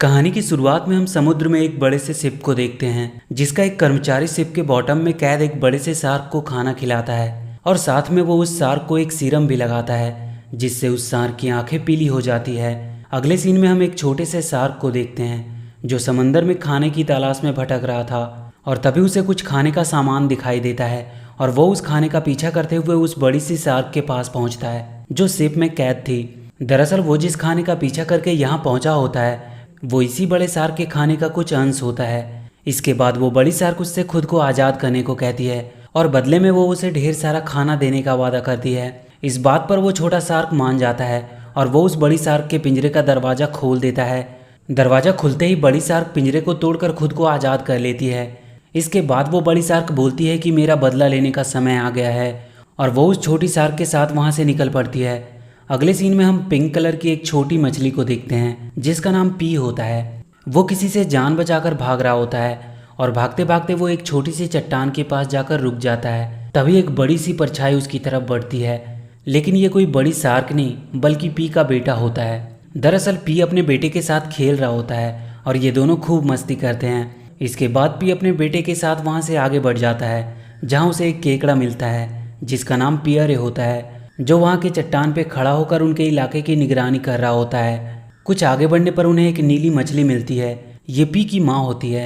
कहानी की शुरुआत में हम समुद्र में एक बड़े से शिप को देखते हैं, जिसका एक कर्मचारी शिप के बॉटम में कैद एक बड़े से शार्क को खाना खिलाता है और साथ में वो उस शार्क को एक सीरम भी लगाता है, जिससे उस शार्क की आंखें पीली हो जाती है। अगले सीन में हम एक छोटे से शार्क को देखते हैं जो समंदर में खाने की तलाश में भटक रहा था, और तभी उसे कुछ खाने का सामान दिखाई देता है और वो उस खाने का पीछा करते हुए उस बड़ी सी शार्क के पास पहुंचता है जो शिप में कैद थी। दरअसल वो जिस खाने का पीछा करके यहाँ पहुंचा होता है वो इसी बड़े शार्क के खाने का कुछ अंश होता है। इसके बाद वो बड़ी शार्क उससे खुद को आज़ाद करने को कहती है और बदले में वो उसे ढेर सारा खाना देने का वादा करती है। इस बात पर वो छोटा शार्क मान जाता है और वो उस बड़ी शार्क के पिंजरे का दरवाज़ा खोल देता है। दरवाज़ा खुलते ही बड़ी शार्क पिंजरे को तोड़कर खुद को आज़ाद कर लेती है। इसके बाद वो बड़ी शार्क बोलती है कि मेरा बदला लेने का समय आ गया है, और वो उस छोटी शार्क के साथ वहाँ से निकल पड़ती है। अगले सीन में हम पिंक कलर की एक छोटी मछली को देखते हैं जिसका नाम पी होता है। वो किसी से जान बचाकर भाग रहा होता है और भागते भागते वो एक छोटी सी चट्टान के पास जाकर रुक जाता है। तभी एक बड़ी सी परछाई उसकी तरफ बढ़ती है, लेकिन ये कोई बड़ी शार्क नहीं बल्कि पी का बेटा होता है। दरअसल पी अपने बेटे के साथ खेल रहा होता है और ये दोनों खूब मस्ती करते हैं। इसके बाद पी अपने बेटे के साथ वहाँ से आगे बढ़ जाता है, जहाँ उसे एक केकड़ा मिलता है जिसका नाम पियरे होता है, जो वहाँ के चट्टान पे खड़ा होकर उनके इलाके की निगरानी कर रहा होता है। कुछ आगे बढ़ने पर उन्हें एक नीली मछली मिलती है। ये पी की माँ होती है,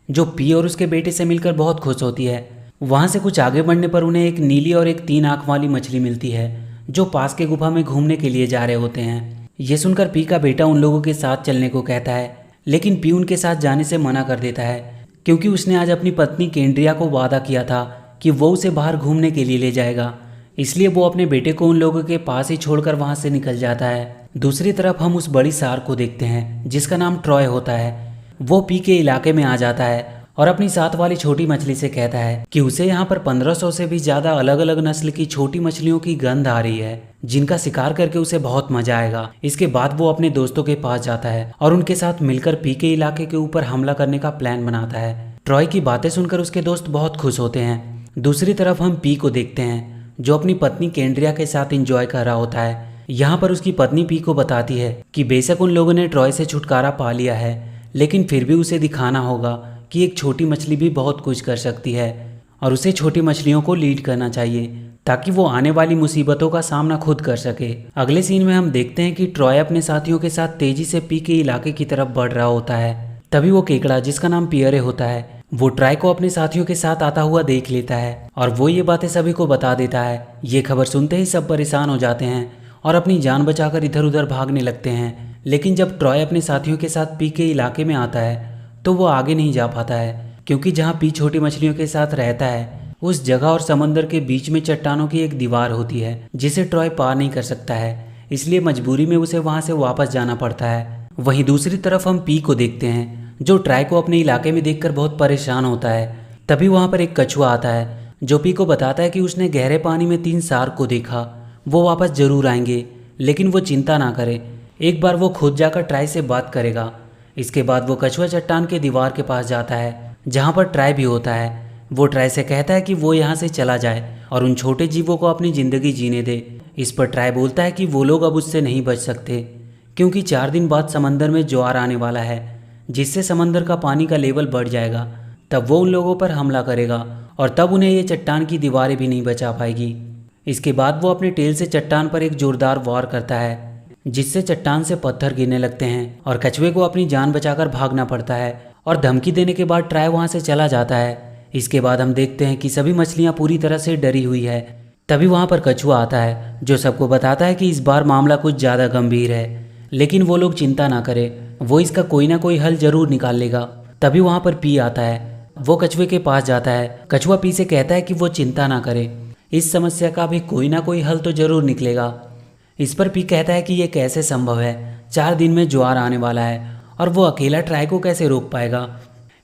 जो पी और उसके बेटे से मिलकर बहुत खुश होती है। वहाँ से कुछ आगे बढ़ने पर उन्हें एक नीली और एक 3 आँख वाली मछली मिलती है, जो पास के गुफा में घूमने के लिए जा रहे होते हैं। ये सुनकर पी का बेटा उन लोगों के साथ चलने को कहता है, लेकिन पी उनके साथ जाने से मना कर देता है क्योंकि उसने आज अपनी पत्नी केंड्रिया को वादा किया था कि वो उसे बाहर घूमने के लिए ले जाएगा। इसलिए वो अपने बेटे को उन लोगों के पास ही छोड़कर वहाँ से निकल जाता है। दूसरी तरफ हम उस बड़ी शार्क को देखते हैं जिसका नाम ट्रॉय होता है। वो पी के इलाके में आ जाता है और अपनी साथ वाली छोटी मछली से कहता है कि उसे यहाँ पर 1500 से भी ज़्यादा अलग अलग नस्ल की छोटी मछलियों की गंध आ रही है, जिनका शिकार करके उसे बहुत मजा आएगा। इसके बाद वो अपने दोस्तों के पास जाता है और उनके साथ मिलकर पी के इलाके के ऊपर हमला करने का प्लान बनाता है। ट्रॉय की बातें सुनकर उसके दोस्त बहुत खुश होते हैं। दूसरी तरफ हम पी को देखते हैं जो अपनी पत्नी केंड्रिया के साथ एंजॉय कर रहा होता है। यहाँ पर उसकी पत्नी पी को बताती है कि बेशक उन लोगों ने ट्रॉय से छुटकारा पा लिया है, लेकिन फिर भी उसे दिखाना होगा कि एक छोटी मछली भी बहुत कुछ कर सकती है और उसे छोटी मछलियों को लीड करना चाहिए ताकि वो आने वाली मुसीबतों का सामना खुद कर सके। अगले सीन में हम देखते हैं कि ट्रॉय अपने साथियों के साथ तेजी से पी के इलाके की तरफ बढ़ रहा होता है। तभी वो केकड़ा जिसका नाम पियरे होता है वो ट्रॉय को अपने साथियों के साथ आता हुआ देख लेता है और वो ये बातें सभी को बता देता है। ये खबर सुनते ही सब परेशान हो जाते हैं और अपनी जान बचाकर इधर उधर भागने लगते हैं। लेकिन जब ट्रॉय अपने साथियों के साथ पी के इलाके में आता है तो वो आगे नहीं जा पाता है, क्योंकि जहाँ पी छोटी मछलियों के साथ रहता है उस जगह और समंदर के बीच में चट्टानों की एक दीवार होती है जिसे ट्रॉय पार नहीं कर सकता है। इसलिए मजबूरी में उसे वहाँ से वापस जाना पड़ता है। वहीं दूसरी तरफ हम पी को देखते हैं जो ट्रॉय को अपने इलाके में देखकर बहुत परेशान होता है। तभी वहाँ पर एक कछुआ आता है जो पी को बताता है कि उसने गहरे पानी में 3 शार्क को देखा, वो वापस जरूर आएंगे, लेकिन वो चिंता ना करे, एक बार वो खुद जाकर ट्रॉय से बात करेगा। इसके बाद वो कछुआ चट्टान के दीवार के पास जाता है जहाँ पर ट्रॉय भी होता है। वो ट्रॉय से कहता है कि वो यहाँ से चला जाए और उन छोटे जीवों को अपनी ज़िंदगी जीने दे। इस पर ट्रॉय बोलता है कि वो लोग अब उससे नहीं बच सकते, क्योंकि 4 दिन बाद समंदर में ज्वार आने वाला है, जिससे समंदर का पानी का लेवल बढ़ जाएगा। तब वो उन लोगों पर हमला करेगा और तब उन्हें ये चट्टान की दीवारें भी नहीं बचा पाएगी। इसके बाद वो अपने टेल से चट्टान पर एक जोरदार वार करता है, जिससे चट्टान से पत्थर गिरने लगते हैं और कछुए को अपनी जान बचाकर भागना पड़ता है। और धमकी देने के बाद ट्रॉय वहाँ से चला जाता है। इसके बाद हम देखते हैं कि सभी मछलियाँ पूरी तरह से डरी हुई है। तभी वहाँ पर कछुआ आता है जो सबको बताता है कि इस बार मामला कुछ ज़्यादा गंभीर है, लेकिन वो लोग चिंता ना करें, वो इसका कोई ना कोई हल जरूर निकाल लेगा। तभी वहाँ पर पी आता है। वो कछुए के पास जाता है। कछुआ पी से कहता है कि वो चिंता ना करे, इस समस्या का भी कोई ना कोई हल तो जरूर निकलेगा। इस पर पी कहता है कि ये कैसे संभव है, 4 दिन में ज्वार आने वाला है और वो अकेला ट्रॉय को कैसे रोक पाएगा।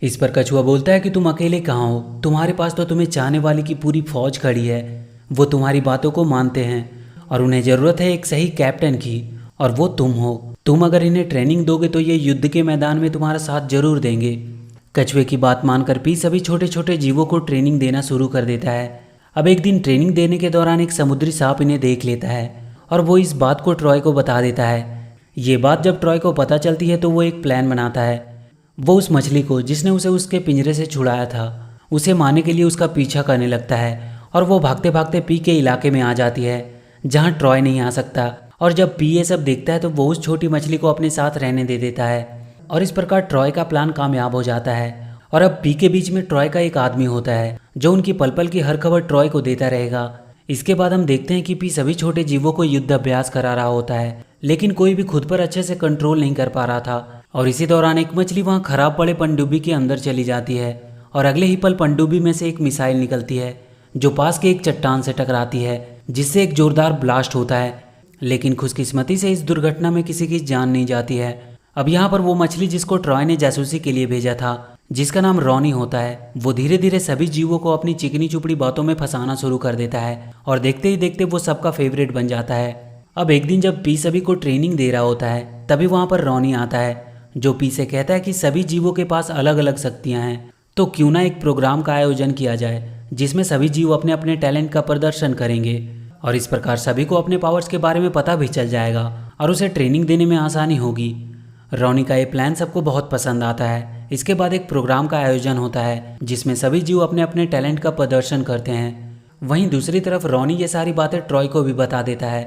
इस पर कछुआ बोलता है कि तुम अकेले कहाँ हो, तुम्हारे पास तो तुम्हें चाहने वाली की पूरी फौज खड़ी है, वो तुम्हारी बातों को मानते हैं और उन्हें ज़रूरत है एक सही कैप्टन की, और वो तुम हो। तुम अगर इन्हें ट्रेनिंग दोगे तो ये युद्ध के मैदान में तुम्हारा साथ जरूर देंगे। कछुए की बात मानकर पी सभी छोटे छोटे जीवों को ट्रेनिंग देना शुरू कर देता है। अब एक दिन ट्रेनिंग देने के दौरान एक समुद्री सांप इन्हें देख लेता है और वो इस बात को ट्रॉय को बता देता है। ये बात जब ट्रॉय को पता चलती है तो वो एक प्लान बनाता है। वो उस मछली को जिसने उसे उसके पिंजरे से छुड़ाया था उसे मारने के लिए उसका पीछा करने लगता है और वो भागते भागते पी के इलाके में आ जाती है जहाँ ट्रॉय नहीं आ सकता। और जब पी ये सब देखता है तो वो उस छोटी मछली को अपने साथ रहने दे देता है और इस प्रकार ट्रॉय का प्लान कामयाब हो जाता है। और अब पी के बीच में ट्रॉय का एक आदमी होता है जो उनकी पल पल की हर खबर ट्रॉय को देता रहेगा। इसके बाद हम देखते हैं कि पी सभी छोटे जीवों को युद्ध अभ्यास करा रहा होता है, लेकिन कोई भी खुद पर अच्छे से कंट्रोल नहीं कर पा रहा था। और इसी दौरान एक मछली वहाँ खराब पड़े पनडुब्बी के अंदर चली जाती है और अगले ही पल पनडुब्बी में से एक मिसाइल निकलती है जो पास के एक चट्टान से टकराती है जिससे एक जोरदार ब्लास्ट होता है। लेकिन खुशकिस्मती से इस दुर्घटना में किसी की जान नहीं जाती है। अब यहाँ पर वो मछली जिसको ट्रॉय ने जासूसी के लिए भेजा था, जिसका नाम रॉनी होता है, वो धीरे धीरे सभी जीवों को अपनी चिकनी चुपड़ी बातों में फंसाना शुरू कर देता है और देखते ही देखते वो सबका फेवरेट बन जाता है। अब एक दिन जब पी सभी को ट्रेनिंग दे रहा होता है तभी वहाँ पर रॉनी आता है जो पी से कहता है कि सभी जीवों के पास अलग अलग शक्तियाँ हैं, तो क्यों ना एक प्रोग्राम का आयोजन किया जाए जिसमें सभी जीव अपने अपने टैलेंट का प्रदर्शन करेंगे और इस प्रकार सभी को अपने पावर्स के बारे में पता भी चल जाएगा और उसे ट्रेनिंग देने में आसानी होगी। रॉनी का ये प्लान सबको बहुत पसंद आता है। इसके बाद एक प्रोग्राम का आयोजन होता है जिसमें सभी जीव अपने अपने टैलेंट का प्रदर्शन करते हैं। वहीं दूसरी तरफ रॉनी ये सारी बातें ट्रॉय को भी बता देता है।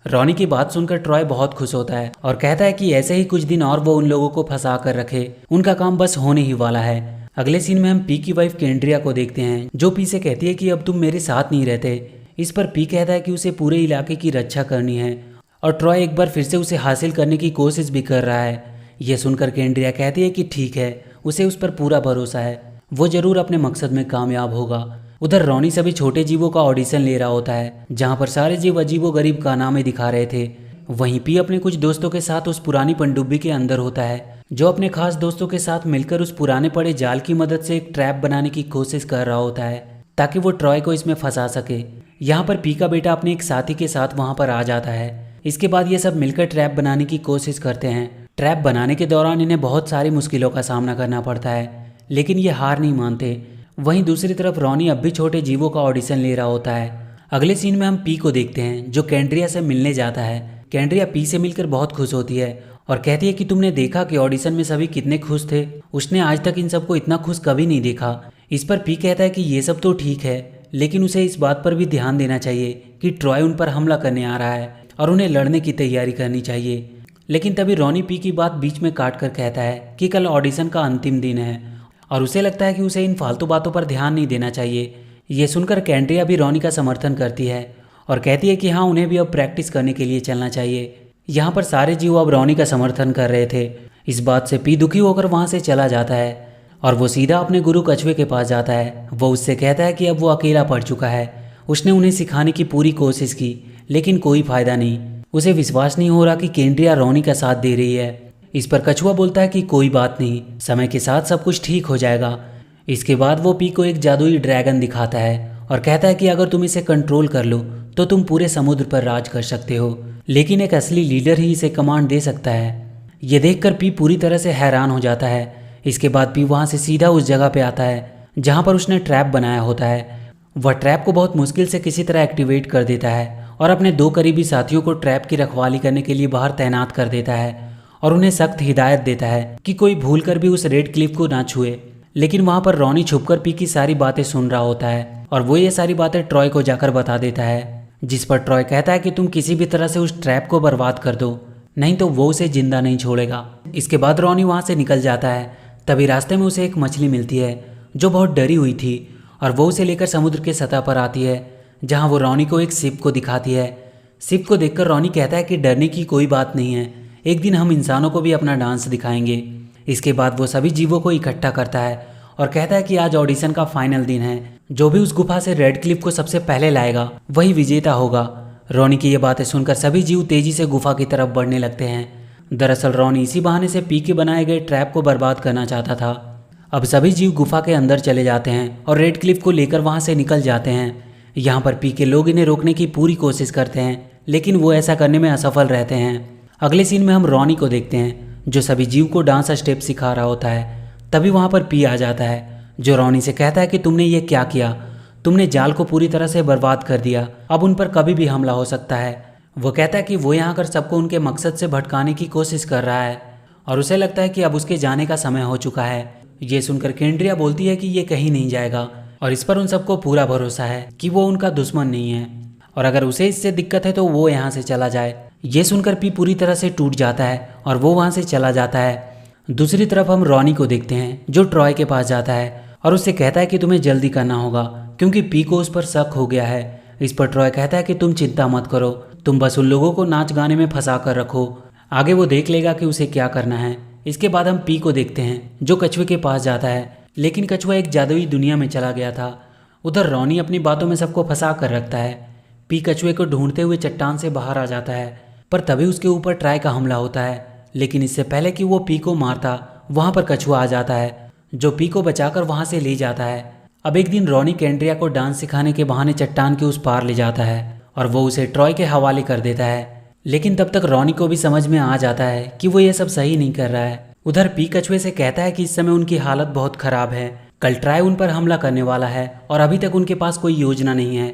रॉनी की बात सुनकर ट्रॉय बहुत खुश होता है और कहता है कि ऐसे ही कुछ दिन और वो उन लोगों को फंसा कर रखे, उनका काम बस होने ही वाला है। अगले सीन में हम पी की वाइफ केंड्रिया को देखते हैं जो पी से कहती है कि अब तुम मेरे साथ नहीं रहते। इस पर पी कहता है कि उसे पूरे इलाके की रक्षा करनी है और ट्रॉय एक बार फिर से उसे हासिल करने की कोशिश भी कर रहा है। यह सुनकर केंड्रिया कहती है कि ठीक है, उसे उस पर पूरा भरोसा है, वो जरूर अपने मकसद में कामयाब होगा। उधर रॉनी सभी छोटे जीवों का ऑडिशन ले रहा होता है जहाँ पर सारे जीव अजीबो गरीब कारनामे दिखा रहे थे। वहीं पी अपने कुछ दोस्तों के साथ उस पुरानी पनडुब्बी के अंदर होता है जो अपने खास दोस्तों के साथ मिलकर उस पुराने पड़े जाल की मदद से एक ट्रैप बनाने की कोशिश कर रहा होता है ताकि वो ट्रॉय को इसमें फंसा सके। यहाँ पर पी का बेटा अपने एक साथी के साथ वहाँ पर आ जाता है। इसके बाद ये सब मिलकर ट्रैप बनाने की कोशिश करते हैं। ट्रैप बनाने के दौरान इन्हें बहुत सारी मुश्किलों का सामना करना पड़ता है, लेकिन ये हार नहीं मानते। वहीं दूसरी तरफ रॉनी अब भी छोटे जीवों का ऑडिशन ले रहा होता है। अगले सीन में हम पी को देखते हैं जो केंड्रिया से मिलने जाता है। केंड्रिया पी से मिलकर बहुत खुश होती है और कहती है कि तुमने देखा कि ऑडिशन में सभी कितने खुश थे, उसने आज तक इन सबको इतना खुश कभी नहीं देखा। इस पर पी कहता है कि ये सब तो ठीक है, लेकिन उसे इस बात पर भी ध्यान देना चाहिए कि ट्रॉय उन पर हमला करने आ रहा है और उन्हें लड़ने की तैयारी करनी चाहिए। लेकिन तभी रॉनी पी की बात बीच में काट कर कहता है कि कल ऑडिशन का अंतिम दिन है और उसे लगता है कि उसे इन फालतू बातों पर ध्यान नहीं देना चाहिए। ये सुनकर केंड्रिया भी रॉनी का समर्थन करती है और कहती है कि हाँ, उन्हें भी अब प्रैक्टिस करने के लिए चलना चाहिए। यहाँ पर सारे जीव अब रॉनी का समर्थन कर रहे थे। इस बात से पी दुखी होकर वहाँ से चला जाता है और वो सीधा अपने गुरु कछुए के पास जाता है। वो उससे कहता है कि अब वो अकेला पड़ चुका है। उसने उन्हें सिखाने की पूरी कोशिश की, लेकिन कोई फायदा नहीं। उसे विश्वास नहीं हो रहा कि केंड्रिया रॉनी का साथ दे रही है। इस पर कछुआ बोलता है कि कोई बात नहीं, समय के साथ सब कुछ ठीक हो जाएगा। इसके बाद वो पी को एक जादुई ड्रैगन दिखाता है और कहता है कि अगर तुम इसे कंट्रोल कर लो तो तुम पूरे समुद्र पर राज कर सकते हो, लेकिन एक असली लीडर ही इसे कमांड दे सकता है। ये देखकर पी पूरी तरह से हैरान हो जाता है। इसके बाद पी वहाँ से सीधा उस जगह पे आता है जहाँ पर उसने ट्रैप बनाया होता है। वह ट्रैप को बहुत मुश्किल से किसी तरह एक्टिवेट कर देता है और अपने 2 करीबी साथियों को ट्रैप की रखवाली करने के लिए बाहर तैनात कर देता है और उन्हें सख्त हिदायत देता है कि कोई भूल कर भी उस रेड क्लिफ को ना छुए। लेकिन वहाँ पर रॉनी छुपकर पी की सारी बातें सुन रहा होता है और वो ये सारी बातें ट्रॉय को जाकर बता देता है, जिस पर ट्रॉय कहता है कि तुम किसी भी तरह से उस ट्रैप को बर्बाद कर दो, नहीं तो वो उसे जिंदा नहीं छोड़ेगा। इसके बाद रॉनी वहाँ से निकल जाता है। तभी रास्ते में उसे एक मछली मिलती है जो बहुत डरी हुई थी और वो उसे लेकर समुद्र के सतह पर आती है जहाँ वो रॉनी को एक शिप को दिखाती है। शिप को देखकर रॉनी कहता है कि डरने की कोई बात नहीं है, एक दिन हम इंसानों को भी अपना डांस दिखाएंगे। इसके बाद वो सभी जीवों को इकट्ठा करता है और कहता है कि आज ऑडिशन का फाइनल दिन है, जो भी उस गुफा से रेड क्लिफ को सबसे पहले लाएगा वही विजेता होगा। रॉनी की ये बातें सुनकर सभी जीव तेजी से गुफा की तरफ बढ़ने लगते हैं। दरअसल रॉनी इसी बहाने से पी के बनाए गए ट्रैप को बर्बाद करना चाहता था। अब सभी जीव गुफा के अंदर चले जाते हैं और रेड क्लिफ को लेकर वहाँ से निकल जाते हैं। यहाँ पर पी के लोग इन्हें रोकने की पूरी कोशिश करते हैं, लेकिन वो ऐसा करने में असफल रहते हैं। अगले सीन में हम रॉनी को देखते हैं जो सभी जीव को डांस स्टेप सिखा रहा होता है। तभी वहाँ पर पी आ जाता है जो रॉनी से कहता है कि तुमने ये क्या किया, तुमने जाल को पूरी तरह से बर्बाद कर दिया, अब उन पर कभी भी हमला हो सकता है। वो कहता है कि वो यहाँ कर सबको उनके मकसद से भटकाने की कोशिश कर रहा है और उसे लगता है कि अब उसके जाने का समय हो चुका है। ये सुनकर केंड्रिया बोलती है कि ये कहीं नहीं जाएगा और इस पर उन सबको पूरा भरोसा है कि वो उनका दुश्मन नहीं है और अगर उसे इससे दिक्कत है तो वो यहाँ से चला जाए। ये सुनकर पी पूरी तरह से टूट जाता है और वो वहाँ से चला जाता है। दूसरी तरफ हम रॉनी को देखते हैं जो ट्रॉय के पास जाता है और उससे कहता है कि तुम्हें जल्दी करना होगा क्योंकि पी को उस पर शक हो गया है। इस पर ट्रॉय कहता है कि तुम चिंता मत करो, तुम बस उन लोगों को नाच गाने में फंसा कर रखो, आगे वो देख लेगा कि उसे क्या करना है। इसके बाद हम पी को देखते हैं जो कछुए के पास जाता है, लेकिन कछुआ एक जादुई दुनिया में चला गया था। उधर रॉनी अपनी बातों में सबको फंसा कर रखता है। पी कछुए को ढूंढते हुए चट्टान से बाहर आ जाता है, पर तभी उसके ऊपर ट्राई का हमला होता है। लेकिन इससे पहले कि वो पी को मारता वहाँ पर कछुआ आ जाता है जो पी को बचाकर वहाँ से ले जाता है। अब एक दिन रॉनी केंड्रिया को डांस सिखाने के बहाने चट्टान के उस पार ले जाता है और वो उसे ट्रॉय के हवाले कर देता है। लेकिन तब तक रॉनी को भी समझ में आ जाता है कि वो ये सब सही नहीं कर रहा है। उधर पी कछुए से कहता है कि इस समय उनकी हालत बहुत खराब है, कल ट्राई उन पर हमला करने वाला है और अभी तक उनके पास कोई योजना नहीं है।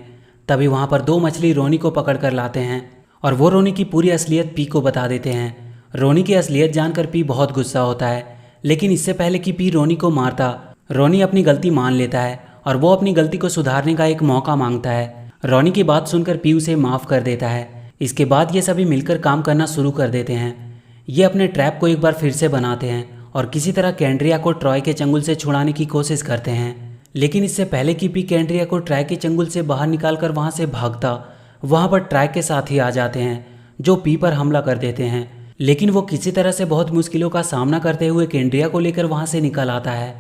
तभी वहाँ पर दो मछली रोनी को पकड़ कर लाते हैं और वो रोनी की पूरी असलियत पी को बता देते हैं। रोनी की असलियत जानकर पी बहुत गुस्सा होता है, लेकिन इससे पहले कि पी रोनी को मारता रोनी अपनी गलती मान लेता है और वो अपनी गलती को सुधारने का एक मौका मांगता है। रोनी की बात सुनकर पी उसे माफ़ कर देता है। इसके बाद ये सभी मिलकर काम करना शुरू कर देते हैं। ये अपने ट्रैप को एक बार फिर से बनाते हैं और किसी तरह केंड्रिया को ट्रॉय के चंगुल से छुड़ाने की कोशिश करते हैं। लेकिन इससे पहले कि पी केंड्रिया को ट्राई के चंगुल से बाहर निकालकर वहाँ से भागता, वहाँ पर ट्राई के साथ ही आ जाते हैं जो पी पर हमला कर देते हैं। लेकिन वो किसी तरह से बहुत मुश्किलों का सामना करते हुए केंड्रिया को लेकर वहाँ से निकल आता है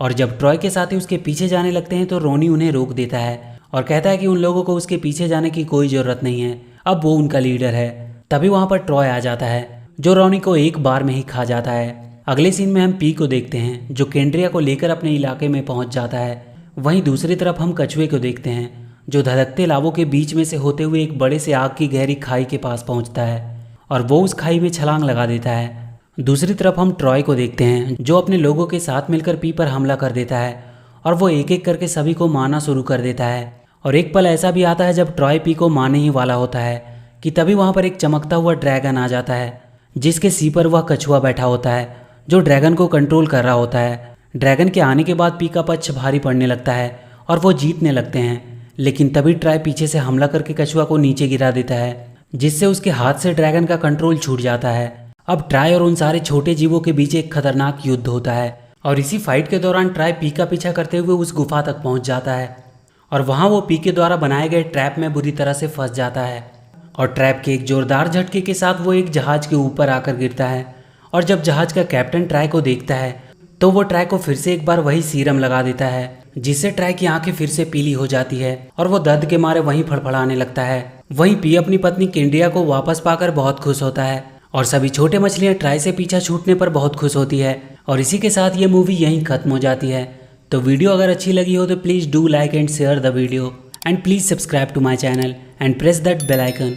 और जब ट्रॉय के साथी उसके पीछे जाने लगते हैं तो रोनी उन्हें रोक देता है और कहता है कि उन लोगों को उसके पीछे जाने की कोई ज़रूरत नहीं है, अब वो उनका लीडर है। तभी वहाँ पर ट्रॉय आ जाता है जो रोनी को एक बार में ही खा जाता है। अगले सीन में हम पी को देखते हैं जो केंड्रिया को लेकर अपने इलाके में पहुँच जाता है। वहीं दूसरी तरफ हम कछुए को देखते हैं जो धधकते लावों के बीच में से होते हुए एक बड़े से आग की गहरी खाई के पास पहुँचता है और वो उस खाई में छलांग लगा देता है। दूसरी तरफ हम ट्रॉय को देखते हैं जो अपने लोगों के साथ मिलकर पी पर हमला कर देता है और वो एक एक करके सभी को मारना शुरू कर देता है। और एक पल ऐसा भी आता है जब ट्रॉय पी को मारने ही वाला होता है कि तभी वहाँ पर एक चमकता हुआ ड्रैगन आ जाता है जिसके सी पर वह कछुआ बैठा होता है जो ड्रैगन को कंट्रोल कर रहा होता है। ड्रैगन के आने के बाद पी का पक्ष भारी पड़ने लगता है और वो जीतने लगते हैं। लेकिन तभी ट्राई पीछे से हमला करके कछुआ को नीचे गिरा देता है जिससे उसके हाथ से ड्रैगन का कंट्रोल छूट जाता है। अब ट्राई और उन सारे छोटे जीवों के बीच एक खतरनाक युद्ध होता है और इसी फाइट के दौरान ट्राई पी का पीछा करते हुए उस गुफा तक पहुंच जाता है और वहां वो पी के द्वारा बनाए गए ट्रैप में बुरी तरह से फंस जाता है और ट्रैप के एक जोरदार झटके के साथ वो एक जहाज के ऊपर आकर गिरता है। और जब जहाज का कैप्टन ट्राई को देखता है तो वो ट्राई को फिर से एक बार वही सीरम लगा देता है जिससे ट्राई की आंखें फिर से पीली हो जाती है और वो दर्द के मारे वहीं फड़फड़ाने लगता है। वहीं पी अपनी पत्नी केंड्रिया को वापस पाकर बहुत खुश होता है और सभी छोटे मछलियां ट्राई से पीछा छूटने पर बहुत खुश होती है। और इसी के साथ ये मूवी यहीं खत्म हो जाती है। तो वीडियो अगर अच्छी लगी हो तो please do like and share the video and please subscribe to my channel and press that bell icon.